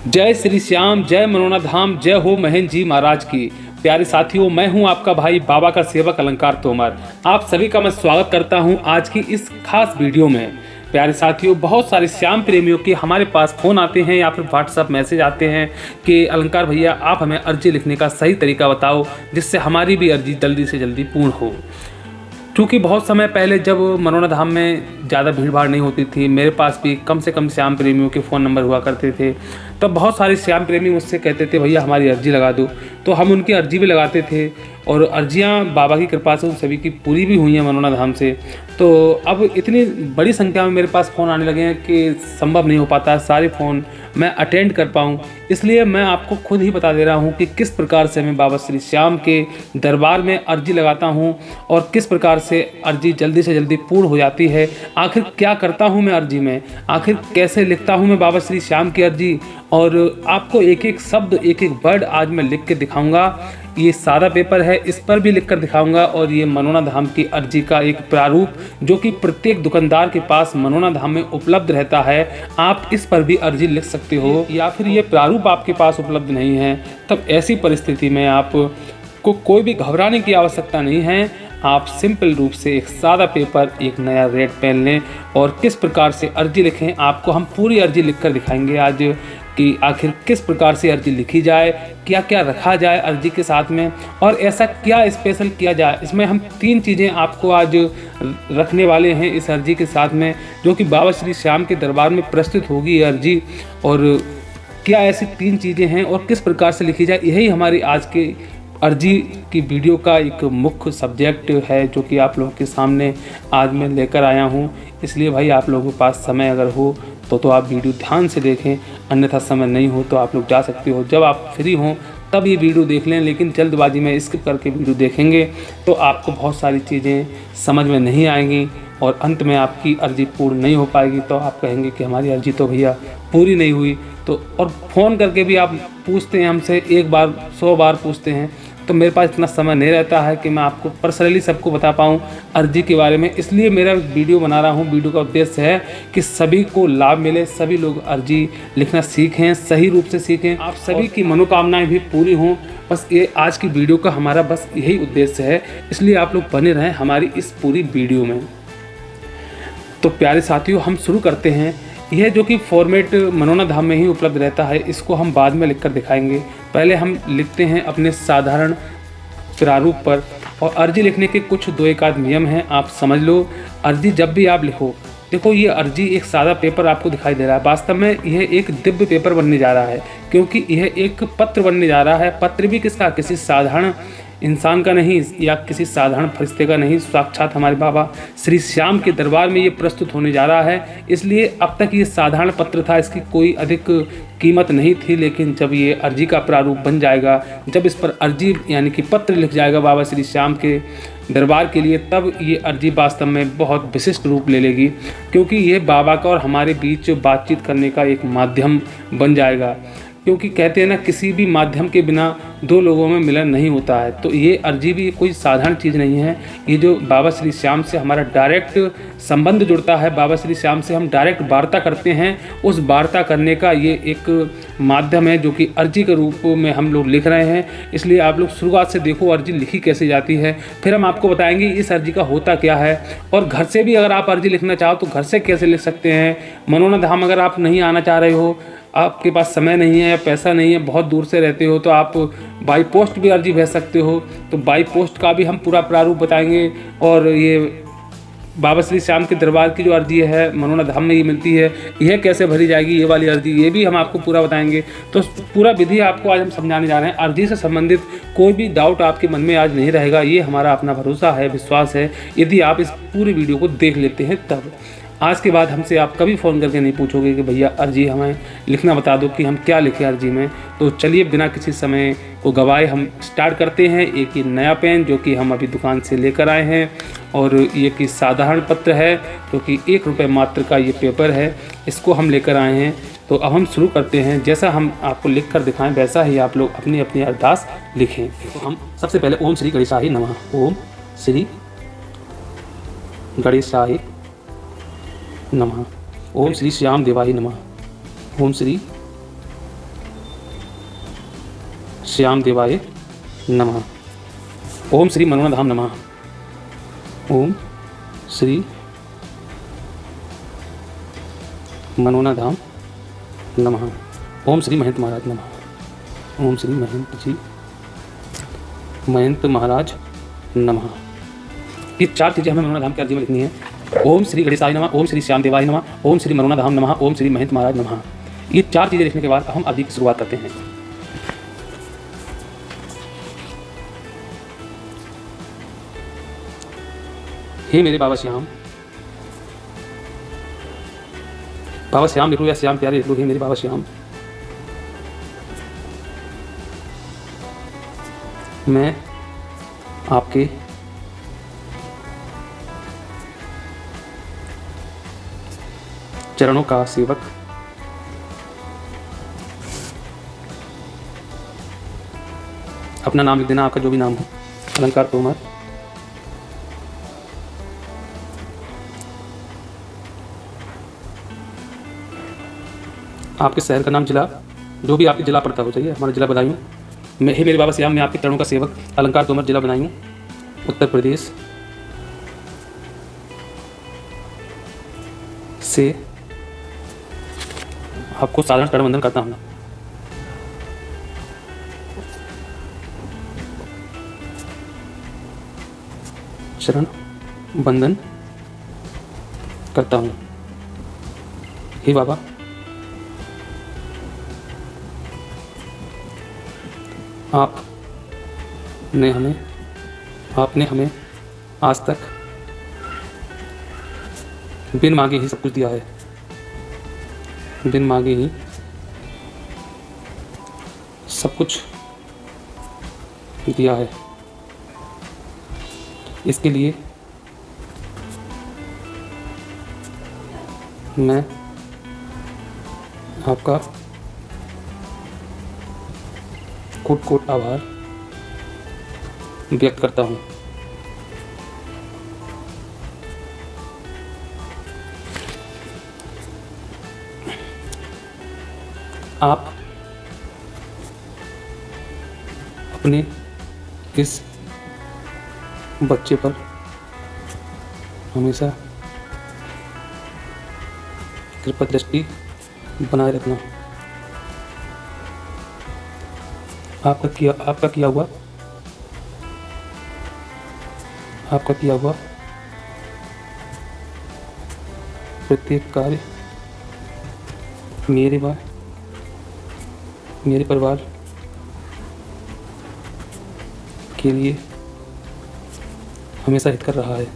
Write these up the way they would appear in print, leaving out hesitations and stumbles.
जय श्री श्याम, जय मनोना धाम, जय हो महेंद्र जी महाराज की। प्यारे साथियों, मैं हूं आपका भाई बाबा का सेवक अलंकार तोमर। आप सभी का मैं स्वागत करता हूं आज की इस खास वीडियो में। प्यारे साथियों, बहुत सारे श्याम प्रेमियों के हमारे पास फ़ोन आते हैं या फिर व्हाट्सअप मैसेज आते हैं कि अलंकार भैया आप हमें अर्जी लिखने का सही तरीका बताओ जिससे हमारी भी अर्जी जल्दी से जल्दी पूर्ण हो। क्योंकि बहुत समय पहले जब मनोना धाम में ज़्यादा भीड़ भाड़ नहीं होती थी, मेरे पास भी कम से कम श्याम प्रेमियों के फ़ोन नंबर हुआ करते थे। तब बहुत सारे श्याम प्रेमी मुझसे कहते थे भैया हमारी अर्जी लगा दो, तो हम उनकी अर्जी भी लगाते थे और अर्जियां बाबा की कृपा से उन सभी की पूरी भी हुई हैं मनोना धाम से। तो अब इतनी बड़ी संख्या में मेरे पास फ़ोन आने लगे हैं कि संभव नहीं हो पाता सारे फ़ोन मैं अटेंड कर पाऊँ। इसलिए मैं आपको खुद ही बता दे रहा हूँ कि किस प्रकार से मैं बाबा श्री श्याम के दरबार में अर्जी लगाता हूँ और किस प्रकार से अर्जी जल्दी से जल्दी पूर्ण हो जाती है। आखिर क्या करता हूँ मैं अर्जी में, आखिर कैसे लिखता हूँ मैं बाबा श्री श्याम की अर्जी, और आपको एक एक शब्द एक एक वर्ड आज मैं लिख के दिखाऊंगा। ये सारा पेपर है, इस पर भी लिख कर दिखाऊंगा। और ये मनोना धाम की अर्जी का एक प्रारूप जो कि प्रत्येक दुकानदार के पास मनोना धाम में उपलब्ध रहता है, आप इस पर भी अर्जी लिख सकते हो। या फिर ये प्रारूप आपके पास उपलब्ध नहीं है, तब ऐसी परिस्थिति में आपको कोई भी घबराने की आवश्यकता नहीं है। आप सिंपल रूप से एक सादा पेपर, एक नया रेड पेन लें और किस प्रकार से अर्जी लिखें, आपको हम पूरी अर्जी लिख कर दिखाएंगे आज कि आखिर किस प्रकार से अर्जी लिखी जाए, क्या क्या रखा जाए अर्जी के साथ में और ऐसा क्या स्पेशल किया जाए। इसमें हम 3 चीज़ें आपको आज रखने वाले हैं इस अर्जी के साथ में, जो कि बाबा श्री श्याम के दरबार में प्रस्तुत होगी ये अर्जी। और क्या ऐसी 3 चीज़ें हैं और किस प्रकार से लिखी जाए, यही हमारी आज के अर्जी की वीडियो का एक मुख्य सब्जेक्ट है जो कि आप लोगों के सामने आज मैं लेकर आया हूं। इसलिए भाई आप लोगों के पास समय अगर हो तो आप वीडियो ध्यान से देखें, अन्यथा समय नहीं हो तो आप लोग जा सकते हो, जब आप फ्री हों तब ये वीडियो देख लें। लेकिन जल्दबाजी में स्किप करके वीडियो देखेंगे तो आपको बहुत सारी चीज़ें समझ में नहीं आएंगी और अंत में आपकी अर्जी पूर्ण नहीं हो पाएगी। तो आप कहेंगे कि हमारी अर्जी तो भैया पूरी नहीं हुई। तो और फ़ोन करके भी आप पूछते हैं हमसे, एक बार 100 बार पूछते हैं, तो मेरे पास इतना समय नहीं रहता है कि मैं आपको पर्सनली सबको बता पाऊँ अर्जी के बारे में। इसलिए मेरा वीडियो बना रहा हूँ। वीडियो का उद्देश्य है कि सभी को लाभ मिले, सभी लोग अर्जी लिखना सीखें, सही रूप से सीखें, आप सभी की मनोकामनाएं भी पूरी हों। बस ये आज की वीडियो का हमारा बस यही उद्देश्य है। इसलिए आप लोग बने रहें हमारी इस पूरी वीडियो में। तो प्यारे साथियों, हम शुरू करते हैं। यह जो कि फॉर्मेट मनोना धाम में ही उपलब्ध रहता है, इसको हम बाद में लिखकर दिखाएंगे। पहले हम लिखते हैं अपने साधारण प्रारूप पर। और अर्जी लिखने के कुछ 2-1 आध नियम हैं, आप समझ लो। अर्जी जब भी आप लिखो, देखो ये अर्जी एक सादा पेपर आपको दिखाई दे रहा है, वास्तव में यह एक दिव्य पेपर बनने जा रहा है, क्योंकि यह एक पत्र बनने जा रहा है। पत्र भी किसका, किसी साधारण इंसान का नहीं या किसी साधारण फरिश्ते का नहीं, साक्षात हमारे बाबा श्री श्याम के दरबार में ये प्रस्तुत होने जा रहा है। इसलिए अब तक ये साधारण पत्र था, इसकी कोई अधिक कीमत नहीं थी। लेकिन जब ये अर्जी का प्रारूप बन जाएगा, जब इस पर अर्जी यानी कि पत्र लिख जाएगा बाबा श्री श्याम के दरबार के लिए, तब ये अर्जी वास्तव में बहुत विशिष्ट रूप ले लेगी, क्योंकि ये बाबा का और हमारे बीच बातचीत करने का एक माध्यम बन जाएगा। क्योंकि कहते हैं ना, किसी भी माध्यम के बिना 2 लोगों में मिलन नहीं होता है। तो ये अर्जी भी कोई साधारण चीज़ नहीं है। ये जो बाबा श्री श्याम से हमारा डायरेक्ट संबंध जुड़ता है, बाबा श्री श्याम से हम डायरेक्ट वार्ता करते हैं, उस वार्ता करने का ये एक माध्यम है जो कि अर्जी के रूप में हम लोग लिख रहे हैं। इसलिए आप लोग शुरुआत से देखो अर्जी लिखी कैसे जाती है, फिर हम आपको बताएंगे इस अर्जी का होता क्या है। और घर से भी अगर आप अर्जी लिखना चाहो तो घर से कैसे लिख सकते हैं। मनोना धाम अगर आप नहीं आना चाह रहे हो, आपके पास समय नहीं है या पैसा नहीं है, बहुत दूर से रहते हो, तो आप बाई पोस्ट भी अर्जी भेज सकते हो। तो बाई पोस्ट का भी हम पूरा प्रारूप बताएंगे। और ये बाबा श्री श्याम के दरबार की जो अर्जी है मनोना धाम में ये मिलती है, यह कैसे भरी जाएगी, ये वाली अर्जी, ये भी हम आपको पूरा बताएंगे। तो पूरा विधि आपको आज हम समझाने जा रहे हैं। अर्जी से संबंधित कोई भी डाउट आपके मन में आज नहीं रहेगा, ये हमारा अपना भरोसा है, विश्वास है, यदि आप इस पूरी वीडियो को देख लेते हैं तब। आज के बाद हमसे आप कभी फ़ोन करके नहीं पूछोगे कि भैया अर्जी हमें लिखना बता दो कि हम क्या लिखें अर्जी में। तो चलिए बिना किसी समय को गवाए हम स्टार्ट करते हैं। एक ये नया पेन जो कि हम अभी दुकान से लेकर आए हैं, और ये कि साधारण पत्र है जो कि 1 रुपये मात्र का ये पेपर है, इसको हम लेकर आए हैं। तो अब हम शुरू करते हैं। जैसा हम आपको लिख कर दिखाएं वैसा ही आप लोग अपनी अपनी अरदास लिखें। तो हम सबसे पहले ओम श्री गणेशाय नमः, ओम श्री गणेशाय नमः, ओम श्री श्याम देवाय नमः, ओम श्री श्याम देवाय नमः। ओम श्री मनोना धाम नमः। ओम श्री मनोना धाम नमः। ओम श्री महंत महाराज नमः। ओम श्री महंत महाराज नमः। ये 4 चीज़ें हमें मनोना धाम की अर्जी में लिखनी है। ओम श्री गणेशाय नमः, ओम श्री श्याम देवाय नमः, ओम श्री मनोना धाम नमः, ओम श्री महंत महाराज नमः। ये 4 चीज़ें लिखने के बाद हम अर्जी की शुरुआत करते हैं। हे मेरे बाबा श्याम, बाबा श्याम लिख लो या श्याम प्यारे लिख लो। हे मेरे बाबा श्याम, मैं आपके चरणों का सेवक, अपना नाम लिख देना, आपका जो भी नाम हो। अलंकार तोमर। आपके शहर का नाम, जिला, जो भी आपके जिला पड़ता हो, चाहिए हमारा जिला बदायूं। मैं, हे मेरे बाबा श्याम, मैं आपके चरणों का सेवक, अलंकार तोमर, जिला बदायूं, उत्तर प्रदेश से आपको साधारण चरण वंदन करता हूँ। चरण वंदन करता हूँ। हे बाबा, आपने हमें आज तक बिन मांगे ही सब कुछ दिया है। बिन मांगे ही सब कुछ दिया है। इसके लिए मैं आपका कोट कोट आभार व्यक्त करता हूँ। आप अपने इस बच्चे पर हमेशा कृपा दृष्टि बनाए रखना। आपका किया हुआ प्रत्येक कार्य मेरे परिवार के लिए हमेशा हित कर रहा है,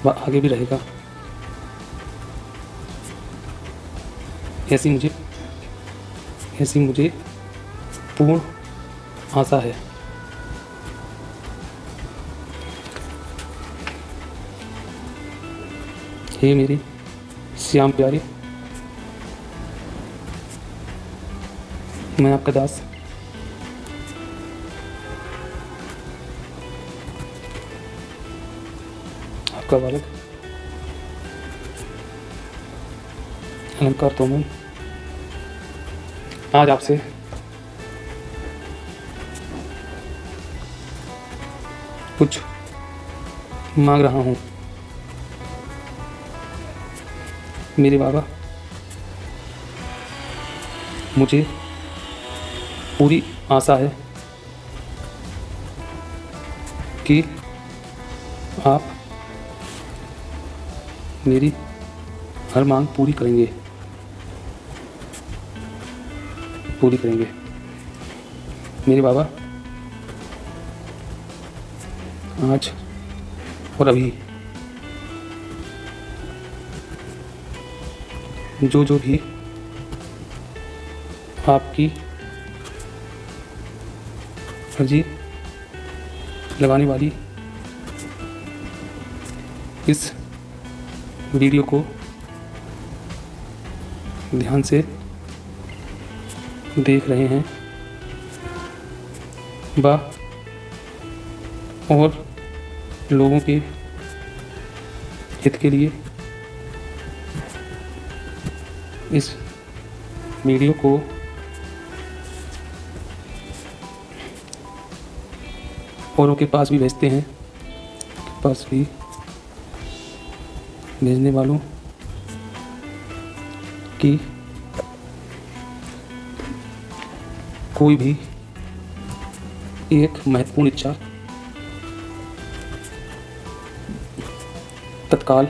वह आगे भी रहेगा। ऐसी मुझे पूर्ण आशा है। हे मेरी श्याम प्यारी, मैं आपका दास, आपका बालक अलंकार तोमर आज आपसे कुछ मांग रहा हूँ। मेरे बाबा, मुझे पूरी आशा है कि आप मेरी हर मांग पूरी करेंगे। मेरे बाबा, आज और अभी जो भी आपकी अर्जी लगाने वाली इस वीडियो को ध्यान से देख रहे हैं, वह और लोगों के हित के लिए इस वीडियो को औरों के पास भी भेजते हैं, पास भी भेजने वालों की कोई भी एक महत्वपूर्ण इच्छा तत्काल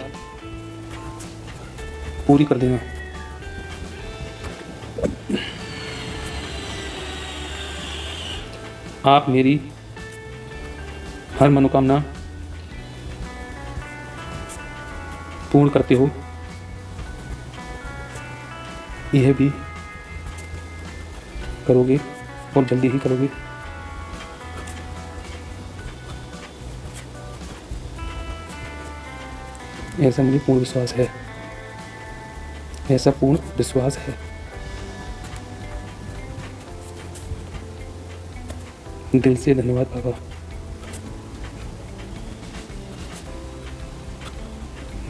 पूरी कर देना। आप मेरी हर मनोकामना पूर्ण करते हो, यह भी करोगे और जल्दी ही करोगे। ऐसा मुझे पूर्ण विश्वास है, ऐसा पूर्ण विश्वास है। दिल से धन्यवाद बाबा।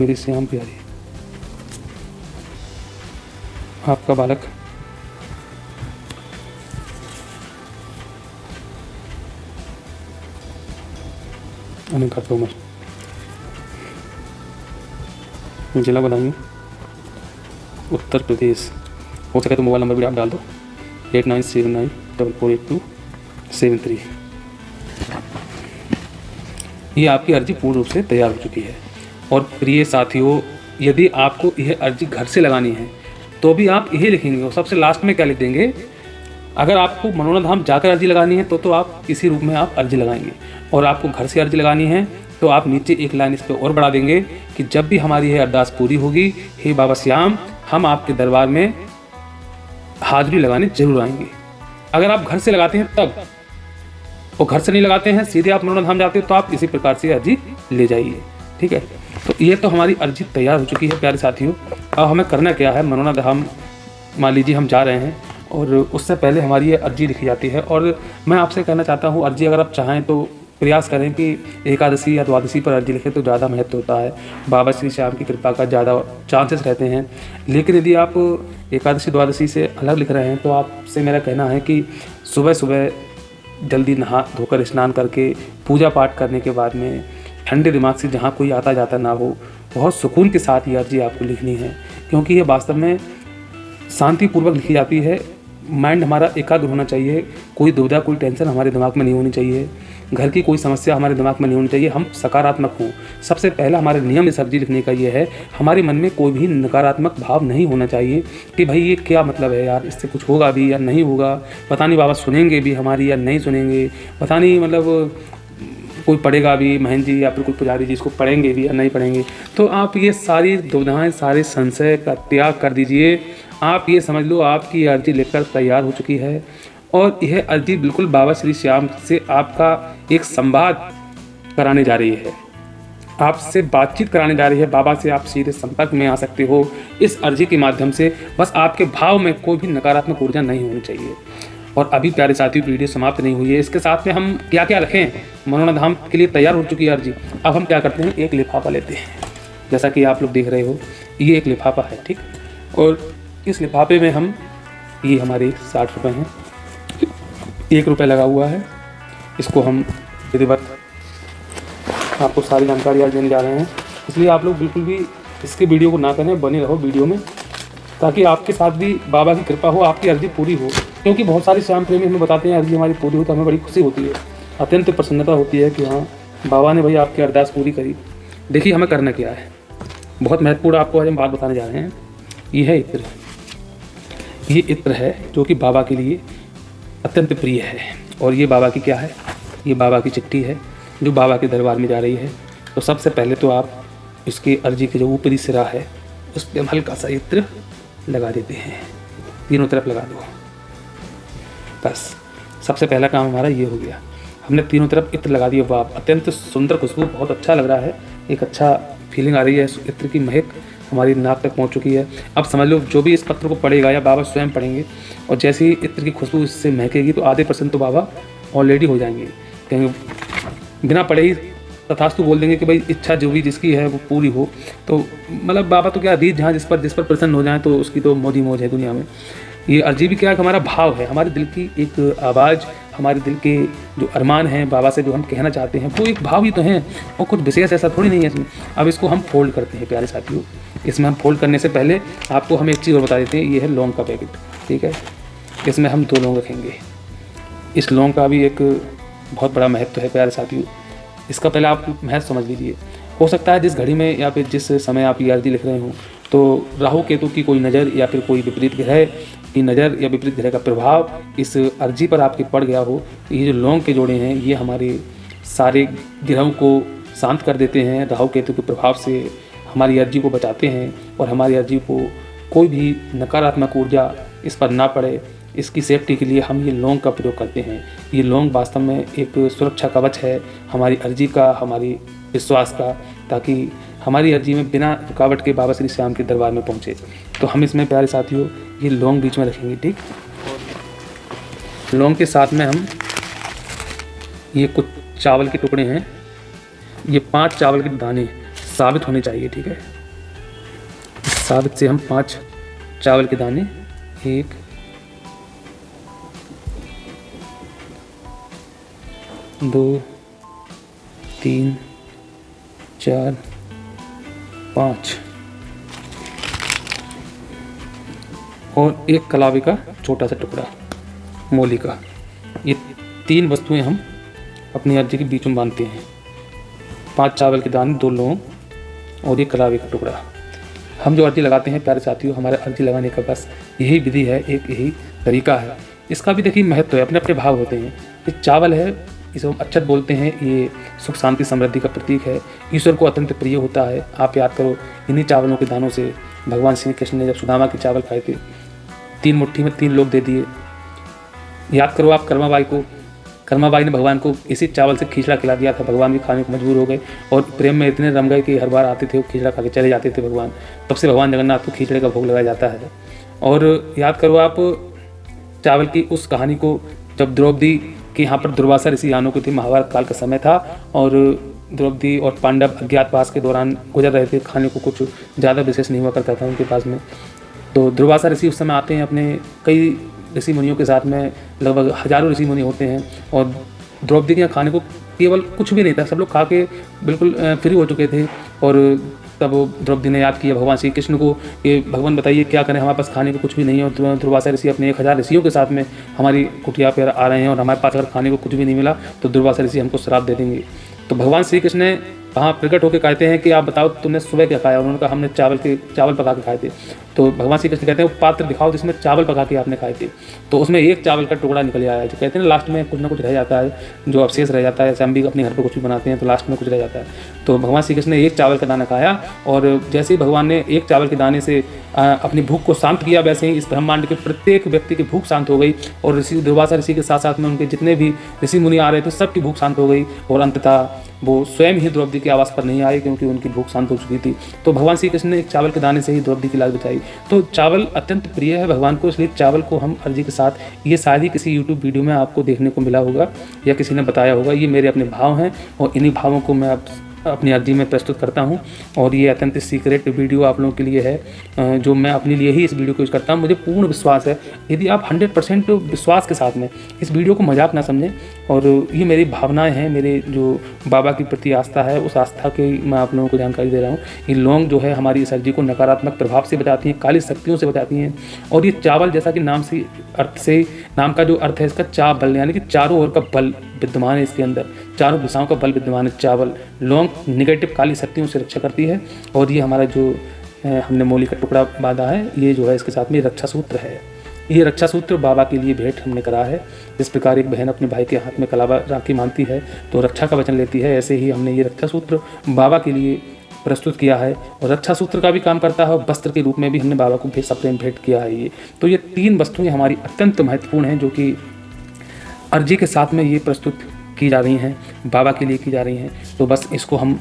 मेरी श्याम प्यारी, आपका बालक अलंकार तोमर, जिला बदायूं, उत्तर प्रदेश। हो सके तो मोबाइल नंबर भी आप डाल दो 8979448273। ये आपकी अर्जी पूर्ण रूप से तैयार हो चुकी है। और प्रिय साथियों, यदि आपको यह अर्जी घर से लगानी है तो भी आप यही लिखेंगे और सबसे लास्ट में क्या लिख देंगे। अगर आपको मनोना धाम जाकर अर्जी लगानी है तो आप इसी रूप में आप अर्जी लगाएंगे, और आपको घर से अर्जी लगानी है तो आप नीचे एक लाइन इस पर और बढ़ा देंगे कि जब भी हमारी यह अरदास पूरी होगी, हे बाबा श्याम, हम आपके दरबार में हाजिरी लगाने जरूर आएंगे। अगर आप घर से लगाते हैं तब, और घर से नहीं लगाते हैं, सीधे आप मनोना धाम जाते हो, तो आप इसी प्रकार से अर्जी ले जाइए। ठीक है, तो ये तो हमारी अर्जी तैयार हो चुकी है प्यारे साथियों। अब हमें करना क्या है, मनोना धाम मान लीजिए हम जा रहे हैं और उससे पहले हमारी ये अर्जी लिखी जाती है। और मैं आपसे कहना चाहता हूँ, अर्जी अगर आप चाहें तो प्रयास करें कि एकादशी या द्वादशी पर अर्जी लिखें तो ज़्यादा महत्व होता है, बाबा श्री श्याम की कृपा का ज़्यादा चांसेस रहते हैं। लेकिन यदि आप एकादशी द्वादशी से अलग लिख रहे हैं तो आपसे मेरा कहना है कि सुबह सुबह जल्दी नहा धोकर स्नान करके पूजा पाठ करने के बाद में ठंडे दिमाग से, जहाँ कोई आता जाता ना हो, बहुत सुकून के साथ ये अर्जी आपको लिखनी है, क्योंकि ये वास्तव में शांतिपूर्वक लिखी जाती है। माइंड हमारा एकाग्र होना चाहिए, कोई दुविधा कोई टेंशन हमारे दिमाग में नहीं होनी चाहिए, घर की कोई समस्या हमारे दिमाग में नहीं होनी चाहिए, हम सकारात्मक हों। सबसे पहला हमारा नियम इस अर्जी लिखने का ये है, हमारे मन में कोई भी नकारात्मक भाव नहीं होना चाहिए कि भाई ये क्या मतलब है यार, इससे कुछ होगा भी या नहीं होगा, पता नहीं बाबा सुनेंगे भी हमारी या नहीं सुनेंगे, पता नहीं मतलब कोई पढ़ेगा भी महन जी या फिर कोई पुजारी जी इसको पढ़ेंगे भी या नहीं पढ़ेंगे। तो आप ये सारी दुविधाएं, सारे संशय का त्याग कर दीजिए। आप ये समझ लो आपकी अर्जी लिखकर तैयार हो चुकी है, और यह अर्जी बिल्कुल बाबा श्री श्याम से आपका एक संवाद कराने जा रही है, आपसे बातचीत कराने जा रही है। बाबा से आप सीधे संपर्क में आ सकते हो इस अर्जी के माध्यम से। बस आपके भाव में कोई भी नकारात्मक ऊर्जा नहीं होनी चाहिए। और अभी प्यारे साथियों, वीडियो समाप्त नहीं हुई है, इसके साथ में हम क्या क्या रखें। मनोना धाम के लिए तैयार हो चुकी है अर्जी। अब हम क्या करते हैं, एक लिफाफा लेते हैं, जैसा कि आप लोग देख रहे हो, ये एक लिफाफा है, ठीक। और इस लिफाफे में हम, ये हमारे 60 रुपये हैं, 1 रुपये लगा हुआ है, इसको हम विधिवत आपको सारी जानकारी आज देने जा रहे हैं। इसलिए आप लोग बिल्कुल भी इसके वीडियो को ना करें, बने रहो वीडियो में, ताकि आपके साथ भी बाबा की कृपा हो, आपकी अर्जी पूरी हो। क्योंकि बहुत सारे श्याम प्रेमी हमें बताते हैं अर्जी हमारी पूरी हो, तो हमें बड़ी खुशी होती है, अत्यंत प्रसन्नता होती है कि हाँ बाबा ने भाई आपकी अरदास पूरी करी। देखिए हमें करना क्या है, बहुत महत्वपूर्ण आपको आज हम बात बताने जा रहे हैं। ये है इत्र, ये इत्र है जो कि बाबा के लिए अत्यंत प्रिय है। और ये बाबा की क्या है, ये बाबा की चिट्ठी है जो बाबा के दरबार में जा रही है। तो सबसे पहले तो आप इसकी अर्जी के जो ऊपरी सिरा है उस पर हम हल्का सा इत्र लगा देते हैं, तीनों तरफ लगा दो। बस सबसे पहला काम हमारा ये हो गया, हमने तीनों तरफ इत्र लगा दिया। वाह, अत्यंत सुंदर खुशबू, बहुत अच्छा लग रहा है, एक अच्छा फीलिंग आ रही है। इत्र की महक हमारी नाक तक पहुंच चुकी है। अब समझ लो जो भी इस पत्र को पढ़ेगा या बाबा स्वयं पढ़ेंगे, और जैसे ही इत्र की खुशबू इससे महकेगी तो आधे % तो बाबा ऑलरेडी हो जाएंगे, कहेंगे बिना पढ़े ही तथास्तु बोल देंगे कि भाई इच्छा जो भी जिसकी है वो पूरी हो। तो मतलब बाबा तो क्या रीत जहाँ जिस पर प्रसन्न हो जाए तो उसकी तो मौज ही मौज है दुनिया में। ये अर्जी भी क्या है, हमारा भाव है, हमारे दिल की एक आवाज़, हमारे दिल के जो अरमान हैं बाबा से जो हम कहना चाहते हैं, वो एक भाव ही तो हैं, और कुछ विशेष ऐसा थोड़ी नहीं है इसमें। अब इसको हम फोल्ड करते हैं प्यारे साथियों। इसमें हम फोल्ड करने से पहले आपको हम एक चीज़ और बता देते हैं, ये है लौंग का पैकेट, ठीक है। इसमें हम 2 लौंग रखेंगे। इस लौंग का भी एक बहुत बड़ा महत्व है प्यारे साथियों। इसका पहले आप महत्व समझ लीजिए। हो सकता है जिस घड़ी में या फिर जिस समय आप ये अर्जी लिख रहे हो, तो राहु केतु की कोई नज़र या फिर कोई विपरीत ग्रह की नज़र या विपरीत ग्रह का प्रभाव इस अर्जी पर आपके पड़ गया हो। ये जो लौंग के जोड़े हैं ये हमारे सारे ग्रहों को शांत कर देते हैं, राहु केतु के प्रभाव से हमारी अर्जी को बचाते हैं, और हमारी अर्जी को कोई भी नकारात्मक ऊर्जा इस पर ना पड़े, इसकी सेफ्टी के लिए हम ये लौंग का प्रयोग करते हैं। ये लौंग वास्तव में एक सुरक्षा कवच है हमारी अर्जी का, हमारी विश्वास का, ताकि हमारी अर्जी में बिना रुकावट के बाबा श्री श्याम के दरबार में पहुँचे। तो हम इसमें प्यारे साथियों ये लौंग बीच में रखेंगे, ठीक। लौंग के साथ में हम ये कुछ चावल के टुकड़े हैं, ये 5 चावल के दाने साबित होने चाहिए, ठीक है। साबित से हम 5 चावल के दाने, 1 2 3 4 5 और 1 कलावे का छोटा सा टुकड़ा मूली का। ये 3 वस्तुएं हम अपनी अर्जी के बीच में बांधते हैं। 5 चावल के दाने, 2 लौंग और 1 कलावे का टुकड़ा। हम जो अर्जी लगाते हैं प्यारे साथियों, हमारे अर्जी लगाने का बस यही विधि है, एक यही तरीका है। इसका भी देखिए महत्व है, अपने अपने भाव होते हैं। ये चावल है, इसे हम अक्षत बोलते हैं, ये सुख शांति समृद्धि का प्रतीक है, ईश्वर को अत्यंत प्रिय होता है। आप याद करो, इन्हीं चावलों के दानों से भगवान श्री कृष्ण ने जब सुदामा के चावल खाए थे, 3 मुट्ठी में 3 लोग दे दिए। याद करो आप कर्माबाई को, कर्माबाई ने भगवान को इसी चावल से खिचड़ा खिला दिया था। भगवान भी खाने को मजबूर हो गए और प्रेम में इतने रम गए कि हर बार आते थे वो खिचड़ा खा के चले जाते थे भगवान। तब से भगवान जगन्नाथ को खिचड़े का भोग लगाया जाता है। और याद करो आप चावल की उस कहानी को, जब द्रौपदी के यहाँ पर दुर्वासा ऋषि आने को थे, महाभारत काल का समय था, और द्रौपदी और पांडव अज्ञातवास के दौरान गुजर रहे थे, खाने को कुछ ज़्यादा विशेष नहीं हुआ करता था उनके पास में। तो दुर्वासा ऋषि उस समय आते हैं अपने कई ऋषि मुनियों के साथ में, लगभग हजारों ऋषि मुनि होते हैं, और द्रौपदी के यहाँ खाने को केवल कुछ भी नहीं था, सब लोग खा के बिल्कुल फ्री हो चुके थे। और तब द्रौपदी ने याद किया भगवान श्री कृष्ण को कि भगवान बताइए क्या करें, हमारे पास खाने को कुछ भी नहीं है, और दुर्वासा ऋषि अपने 1000 ऋषियों के साथ में हमारी कुटिया पर आ रहे हैं, और हमारे पास अगर खाने को कुछ भी नहीं मिला तो दुर्वासा ऋषि हमको श्राप दे देंगे। तो भगवान श्री कृष्ण ने वहाँ प्रकट होकर कहते हैं कि आप बताओ तुमने सुबह क्या खाया। उन्होंने कहा हमने चावल पका के खाए थे। तो भगवान श्री कृष्ण कहते हैं वो पात्र दिखाओ जिसमें चावल पका के आपने खाए थे। तो उसमें 1 चावल का टुकड़ा निकल आया है। जो कहते हैं ना लास्ट में कुछ ना कुछ रह जाता है, जो अवशेष रह जाता है, जैसे हम भी अपने घर पर कुछ भी बनाते हैं तो लास्ट में कुछ रह जाता है। तो भगवान श्री कृष्ण ने 1 चावल का दाना खाया, और जैसे ही भगवान ने 1 चावल के दाने से अपनी भूख को शांत किया, वैसे ही इस ब्रह्मांड के प्रत्येक व्यक्ति की भूख शांत हो गई। और दुर्वासा ऋषि के साथ साथ में उनके जितने भी ऋषि मुनि आ रहे थे सबकी भूख शांत हो गई, और अंततः वो स्वयं ही द्रौपदी के आवास पर नहीं आए क्योंकि उनकी भूख शांत हो चुकी थी। तो भगवान श्री कृष्ण ने 1 चावल के दाने से ही द्रौपदी की लाज बचाई। तो चावल अत्यंत प्रिय है भगवान को, इसलिए चावल को हम अर्जी के साथ, ये शायद ही किसी यूट्यूब वीडियो में आपको देखने को मिला होगा या किसी ने बताया होगा। ये मेरे अपने भाव हैं, और इन्हीं भावों को मैं अपनी अर्जी में प्रस्तुत करता हूं। और ये अत्यंत सीक्रेट वीडियो आप लोगों के लिए है, जो मैं अपने लिए ही इस वीडियो को यूज़ करता हूं। मुझे पूर्ण विश्वास है, यदि आप 100% विश्वास के साथ में इस वीडियो को मजाक ना समझें, और ये मेरी भावनाएं हैं, मेरे जो बाबा के प्रति आस्था है, उस आस्था की मैं आप लोगों को जानकारी दे रहा हूँ। ये लौंग जो है हमारी इस अर्जी को नकारात्मक प्रभाव से बचाती हैं, काली शक्तियों से बचाती हैं। और ये चावल, जैसा कि नाम का जो अर्थ है इसका, चावल यानी कि चारों ओर का बल विद्यमान है इसके अंदर, चारों दिशाओं का बल विद्यमान है। चावल लौंग निगेटिव काली शक्तियों से रक्षा करती है। और ये हमारा जो हमने मूली का टुकड़ा बांधा है, ये जो है इसके साथ में रक्षा सूत्र है। ये रक्षा सूत्र बाबा के लिए भेंट हमने करा है। जिस प्रकार एक बहन अपने भाई के हाथ में कलावा राखी मानती है तो रक्षा का वचन लेती है, ऐसे ही हमने ये रक्षा सूत्र बाबा के लिए प्रस्तुत किया है। और रक्षा सूत्र का भी काम करता है, और वस्त्र के रूप में भी हमने बाबा को सप्रेम भेंट किया है। ये तो ये 3 वस्तुएं हमारी अत्यंत महत्वपूर्ण हैं, जो कि अर्जी के साथ में ये प्रस्तुत की जा रही हैं, बाबा के लिए की जा रही हैं। तो बस इसको हम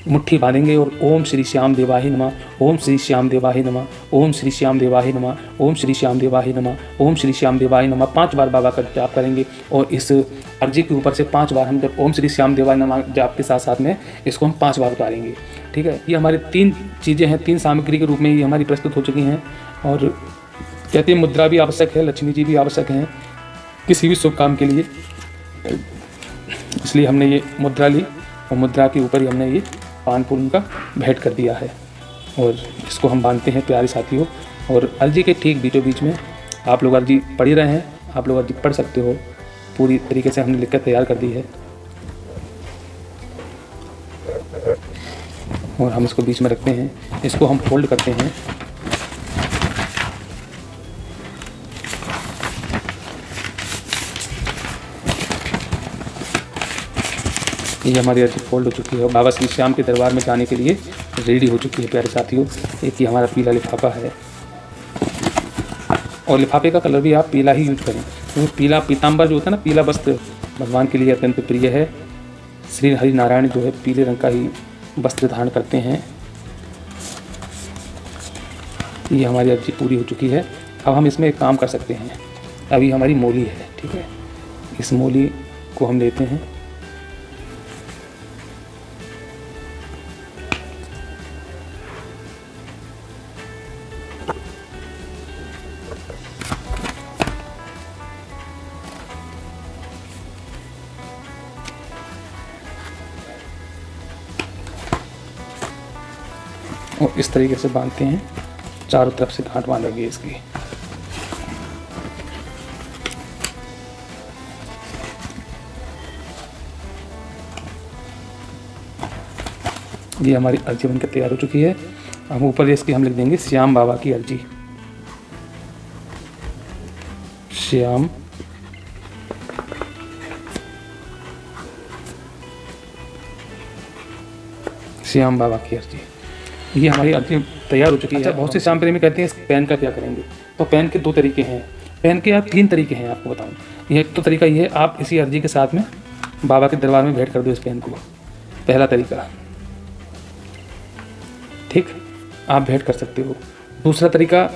मुट्ठी बांधेंगे और ओम श्री श्याम देवाहि नमः, ओम श्री श्याम देवाहि नमः, ओम श्री श्याम देवाहि नमः, ओम श्री श्याम देवाहि नमः, ओम श्री श्याम देवाहि नमः 5 बार बाबा का जाप करेंगे। और इस अर्जी के ऊपर से 5 बार हम जब ओम श्री श्याम देवाहि नमः जाप के साथ साथ में इसको हम 5 बार उतारेंगे। ठीक है, ये हमारी 3 चीज़ें हैं, 3 सामग्री के रूप में ये हमारी प्रस्तुत हो चुकी हैं। और कहते हैं मुद्रा भी आवश्यक है, लक्ष्मी जी भी आवश्यक हैं किसी भी शुभ काम के लिए, इसलिए हमने ये मुद्रा ली और मुद्रा के ऊपर ही हमने ये पान फूल उनका भेंट कर दिया है और इसको हम बांधते हैं प्यारे साथियों। और अर्जी के ठीक बीचों बीच में आप लोग अर्जी पढ़ ही रहे हैं, आप लोग अर्जी पढ़ सकते हो, पूरी तरीके से हमने लिखकर तैयार कर दी है। और हम इसको बीच में रखते हैं, इसको हम फोल्ड करते हैं। ये हमारी अर्जी फोल्ड हो चुकी है और बाबा श्री श्याम के दरबार में जाने के लिए रेडी हो चुकी है प्यारे साथियों। एक ये हमारा पीला लिफाफा है और लिफाफे का कलर भी आप पीला ही यूज करें, क्योंकि पीला पीताम्बर जो होता है ना, पीला वस्त्र भगवान के लिए अत्यंत प्रिय है। श्री हरि नारायण जो है पीले रंग का ही वस्त्र धारण करते हैं। ये हमारी अर्जी पूरी हो चुकी है। अब हम इसमें एक काम कर सकते हैं, अभी हमारी मोली है, ठीक है, इस मोली को हम लेते हैं और इस तरीके से बांधते हैं, चारों तरफ से गांठ बांधेगी इसकी। ये हमारी अर्जी बनकर तैयार हो चुकी है। अब ऊपर इसकी हम लिख देंगे श्याम बाबा की अर्जी, श्याम श्याम बाबा की अर्जी। ये हमारी अर्जी तैयार हो चुकी है। बहुत से श्याम प्रेमी कहते हैं इस पेन का क्या करेंगे, तो पेन के दो तरीके हैं, पेन के आप तीन तरीके हैं आपको बताऊं। ये एक तो तरीका ये है, आप इसी अर्जी के साथ में बाबा के दरबार में भेंट कर दो इस पेन को, पहला तरीका, ठीक, आप भेंट कर सकते हो। दूसरा तरीका,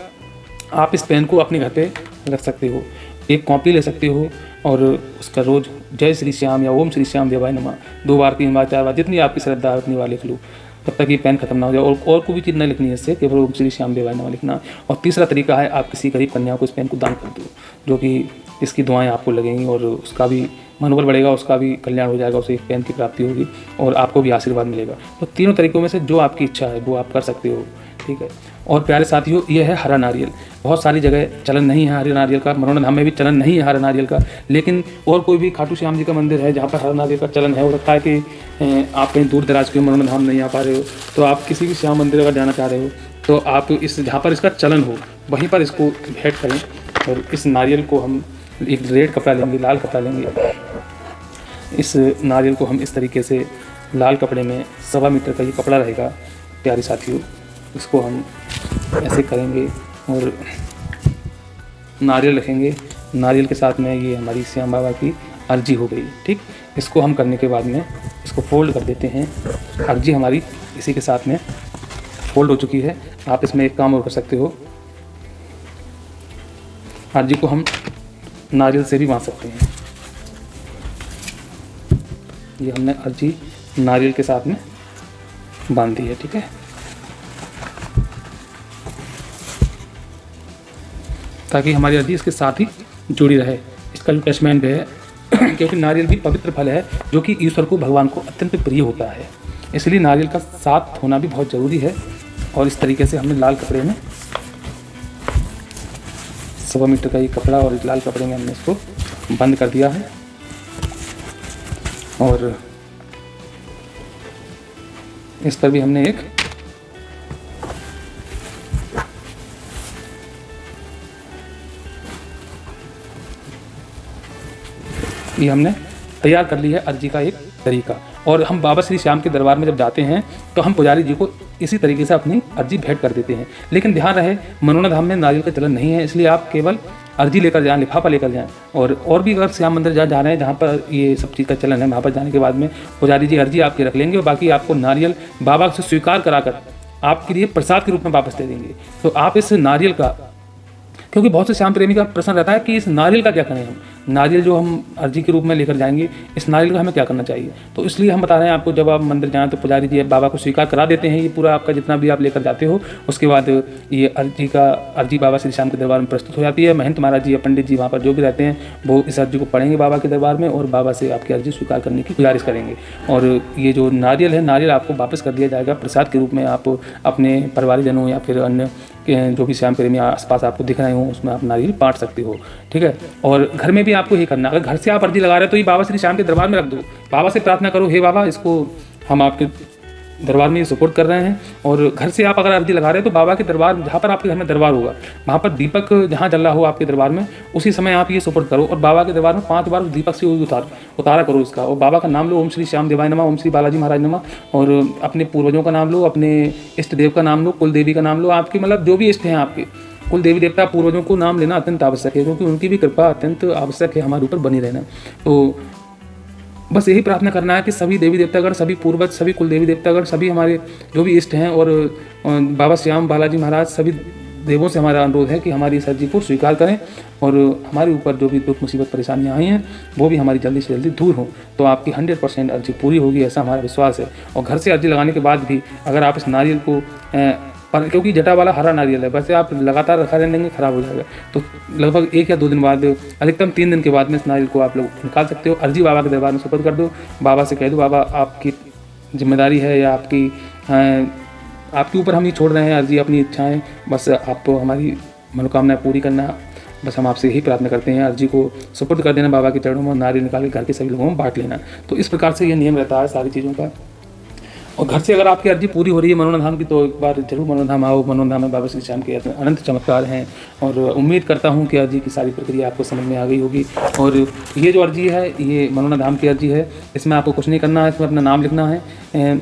आप इस पेन को अपने घर पे रख सकते हो, एक कॉपी ले सकते हो और उसका रोज़ जय श्री श्याम या ओम श्री श्याम देवाय नमः 2 बार 3 बार 4 बार जितनी आपकी श्रद्धा है उतनी बार लिख लो, तब तक ये पेन खत्म ना हो जाए। और कोई भी चीज़ नहीं लिखनी है इससे, केवल ओम श्री श्याम देवाय नमः लिखना। और तीसरा तरीका है, आप किसी गरीब कन्या को इस पेन को दान कर दो, जो कि इसकी दुआएं आपको लगेंगी और उसका भी मनोबल बढ़ेगा, उसका भी कल्याण हो जाएगा, उसे एक पेन की प्राप्ति होगी और आपको भी आशीर्वाद मिलेगा। तो तीनों तरीकों में से जो आपकी इच्छा है वो आप कर सकते हो, ठीक है। और प्यारे साथियों, ये है हरा नारियल। बहुत सारी जगह चलन नहीं है हरे नारियल का, मनोरम धाम में भी चलन नहीं है हरा नारियल का, लेकिन और कोई भी खाटू श्याम जी का मंदिर है जहाँ पर हरा नारियल का चलन है। हो सकता है कि आप कहीं दूर दराज के मनोरम धाम नहीं आ पा रहे हो, तो आप किसी भी श्याम मंदिर अगर जाना चाह रहे हो तो आप इस जहाँ पर इसका चलन हो वहीं पर इसको भेंट करें। और इस नारियल को हम एक रेड कपड़ा लेंगे, लाल कपड़ा लेंगे, इस नारियल को हम इस तरीके से लाल कपड़े में 1.25 मीटर का ये कपड़ा रहेगा प्यारे साथियों, इसको हम ऐसे करेंगे और नारियल रखेंगे। नारियल के साथ में ये हमारी श्याम बाबा की अर्जी हो गई, ठीक। इसको हम करने के बाद में इसको फोल्ड कर देते हैं। अर्जी हमारी इसी के साथ में फोल्ड हो चुकी है। आप इसमें एक काम और कर सकते हो, अर्जी को हम नारियल से भी बांध सकते हैं। ये हमने अर्जी नारियल के साथ में बांध दी है, ठीक है। ताकि हमारी अर्जी इसके साथ ही जुड़ी रहे, इसका जो अटैचमेंट है क्योंकि नारियल भी पवित्र फल है जो कि ईश्वर को, भगवान को अत्यंत प्रिय होता है, इसलिए नारियल का साथ होना भी बहुत ज़रूरी है। और इस तरीके से हमने लाल कपड़े में 1.25 मीटर का ये कपड़ा और इस लाल कपड़े में हमने इसको बंद कर दिया है। और इस पर भी हमने एक ये हमने तैयार कर ली है अर्जी का एक तरीका। और हम बाबा श्री श्याम के दरबार में जब जाते हैं तो हम पुजारी जी को इसी तरीके से अपनी अर्जी भेंट कर देते हैं। लेकिन ध्यान रहे, मनोना धाम में नारियल का चलन नहीं है, इसलिए आप केवल अर्जी लेकर जाएं, लिफाफा लेकर जाएं। और भी अगर श्याम मंदिर जा रहे हैं जहाँ पर ये सब चीज़ का चलन है, वहाँ पर जाने के बाद में पुजारी जी अर्जी आपकी रख लेंगे और बाकी आपको नारियल बाबा से स्वीकार कराकर आपके लिए प्रसाद के रूप में वापस दे देंगे। तो आप इस नारियल का, क्योंकि बहुत से श्याम प्रेमी का प्रश्न रहता है कि इस नारियल का क्या करें हम, नारियल जो हम अर्जी के रूप में लेकर जाएंगे, इस नारियल का हमें क्या करना चाहिए। तो इसलिए हम बता रहे हैं आपको, जब आप मंदिर जाएँ तो पुजारी जी बाबा को स्वीकार करा देते हैं ये पूरा आपका जितना भी आप लेकर जाते हो। उसके बाद ये अर्जी बाबा श्री श्याम के दरबार में प्रस्तुत हो जाती है। महंत महाराज जी या पंडित जी वहाँ पर जो भी रहते हैं वो इस अर्जी को पढ़ेंगे बाबा के दरबार में और बाबा से आपकी अर्जी स्वीकार करने की गुजारिश करेंगे। और ये जो नारियल है, नारियल आपको वापस कर दिया जाएगा प्रसाद के रूप में। आप अपने परिवारजनों या फिर अन्य जो भी श्याम प्रेमी आसपास आपको दिख रहे हो उसमें आप नारियल बांट सकते हो, ठीक है। और घर में भी आपको ये करना, अगर घर से आप अर्जी लगा रहे हो तो ये बाबा श्री श्याम के दरबार में रख दो। बाबा से प्रार्थना करो, हे बाबा इसको हम आपके दरबार में ये सपोर्ट कर रहे हैं। और घर से आप अगर अर्जी लगा रहे हैं तो बाबा के दरबार, जहाँ पर आपके घर में दरबार होगा वहाँ पर दीपक जहाँ जल रहा हो आपके दरबार में, उसी समय आप ये सपोर्ट करो और बाबा के दरबार में 5 बार दीपक से उतारा करो इसका। और बाबा का नाम लो, ओम श्री श्याम देवाय नमः, ओम श्री बालाजी महाराज नमः। और अपने पूर्वजों का नाम लो, अपने इष्ट देव का नाम लो, कुल देवी का नाम लो, आपके मतलब जो भी इष्ट हैं आपके कुल देवी देवता पूर्वजों को नाम लेना अत्यंत आवश्यक है, क्योंकि उनकी भी कृपा अत्यंत आवश्यक है हमारे ऊपर बनी रहना। तो बस यही प्रार्थना करना है कि सभी देवी देवतागण, सभी पूर्वज, सभी कुल देवी देवतागण, सभी हमारे जो भी इष्ट हैं और बाबा श्याम बालाजी महाराज, सभी देवों से हमारा अनुरोध है कि हमारी इस अर्जी को स्वीकार करें और हमारे ऊपर जो भी दुख मुसीबत परेशानियाँ आई हैं वो भी हमारी जल्दी से जल्दी दूर हों। तो आपकी 100% अर्जी पूरी होगी, ऐसा हमारा विश्वास है। और घर से अर्जी लगाने के बाद भी अगर आप इस नारियल को क्योंकि जटा वाला हरा नारियल है, वैसे आप लगातार रखा रहने देंगे खराब हो जाएगा, तो लगभग 1 या 2 दिन बाद, अधिकतम 3 दिन के बाद में इस नारियल को आप लोग निकाल सकते हो। अर्जी बाबा के दरबार में सुपुर्द कर दो। बाबा से कह दो बाबा आपकी जिम्मेदारी है या आपके ऊपर हम ये छोड़ रहे हैं अर्जी, अपनी इच्छाएं, बस आपको हमारी मनोकामनाएं पूरी करना, बस हम आपसे यही प्रार्थना करते हैं। अर्जी को सुपुर्द कर देना बाबा के चरणों में, नारियल निकाल के घर के सभी लोगों में बांट लेना। तो इस प्रकार से ये नियम रहता है सारी चीज़ों का। और घर से अगर आपकी अर्जी पूरी हो रही है मनोना धाम की, तो एक बार जरूर मनोना धाम आओ। मनोना धाम में बाबा श्री श्याम के अनंत चमत्कार हैं और उम्मीद करता हूँ कि अर्जी की सारी प्रक्रिया आपको समझ में आ गई होगी। और ये जो अर्जी है ये मनोना धाम की अर्जी है, इसमें आपको कुछ नहीं करना है, इसमें अपना नाम लिखना है।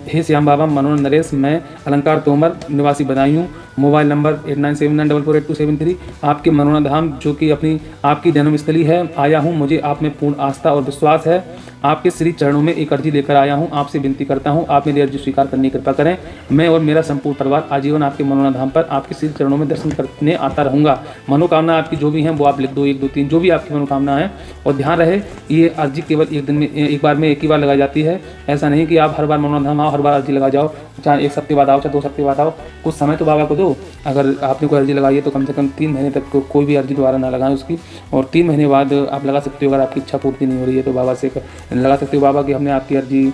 हे श्याम बाबा, मनोना नरेश, मैं अलंकार तोमर, निवासी बदायूं, मोबाइल नंबर 8979448273, आपके मनोना धाम जो कि आपकी जन्मस्थली है आया हूँ। मुझे आप में पूर्ण आस्था और विश्वास है। आपके श्री चरणों में एक अर्जी लेकर आया हूँ। आपसे विनती करता हूँ आप मेरी अर्जी स्वीकार करने की कृपा करें। मैं और मेरा संपूर्ण परिवार आजीवन आपके मनोना धाम पर आपके श्री चरणों में दर्शन करने आता रहूँगा। मनोकामना आपकी जो भी हैं वो आप लिख दो, 1 2 3 जो भी आपकी मनोकामना है। और ध्यान रहे ये अर्जी केवल एक दिन में, एक बार में एक ही बार लगाई जाती है। ऐसा नहीं कि आप हर बार मनोना धाम आओ, हर बार अर्जी लगा जाओ, चाहे 1 हफ्ते बाद आओ, चाहे 2 हफ्ते बाद आओ। कुछ समय तो बाबा को दो। अगर आपने कोई अर्जी लगाई है तो कम से कम 3 महीने तक कोई भी अर्जी दोबारा ना लगाएं उसकी। और 3 महीने बाद आप लगा सकते हो। अगर आपकी इच्छा पूर्ति नहीं हो रही है तो बाबा से लगा सकते हो, बाबा कि हमने आपकी अर्जी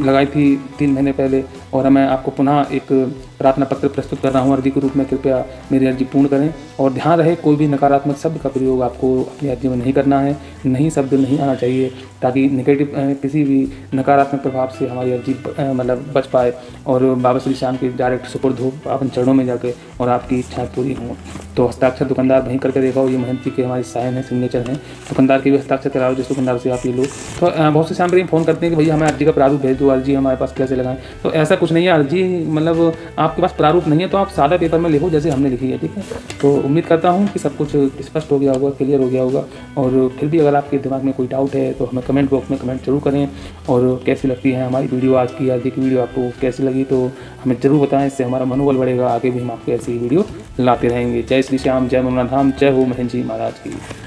लगाई थी 3 महीने पहले और मैं आपको पुनः एक प्रार्थना पत्र प्रस्तुत कर रहा हूँ अर्जी के रूप में, कृपया मेरी अर्जी पूर्ण करें। और ध्यान रहे कोई भी नकारात्मक शब्द का प्रयोग आपको अपनी अर्जी में नहीं करना है, नहीं शब्द नहीं आना चाहिए, ताकि नेगेटिव किसी भी नकारात्मक प्रभाव से हमारी अर्जी मतलब बच पाए और बाबा श्री श्याम के डायरेक्ट सुपुर्द हो अपन चरणों में जाके और आपकी इच्छाएँ पूरी हों। तो हस्ताक्षर दुकानदार वहीं करके देखा हो, ये महंत जी के हमारी साइन है, सिग्नेचर हैं। दुकानदार के भी हस्ताक्षर कराओ जिस दुकानदार से आप ये लो। तो बहुत से श्याम प्रेमी फ़ोन करते हैं कि भैया हमें अर्जी का प्रारूप भेज दो, अर्जी हमारे पास कैसे लगाएं। तो ऐसा कुछ नहीं है, अर्जी मतलब आपके पास प्रारूप नहीं है तो आप सादा पेपर में लिखो जैसे हमने लिखी है, ठीक है। तो उम्मीद करता हूँ कि सब कुछ स्पष्ट हो गया होगा, क्लियर हो गया होगा। और फिर भी अगर आपके दिमाग में कोई डाउट है तो हमें कमेंट बॉक्स में कमेंट जरूर करें। और कैसी लगती है हमारी वीडियो, आज की वीडियो आपको कैसी लगी तो हमें ज़रूर बताएं, इससे हमारा मनोबल बढ़ेगा, आगे भी हम आपको ऐसी वीडियो लाते रहेंगे। जय श्री श्याम, जय मनोना धाम, जय हो महंत जी महाराज की।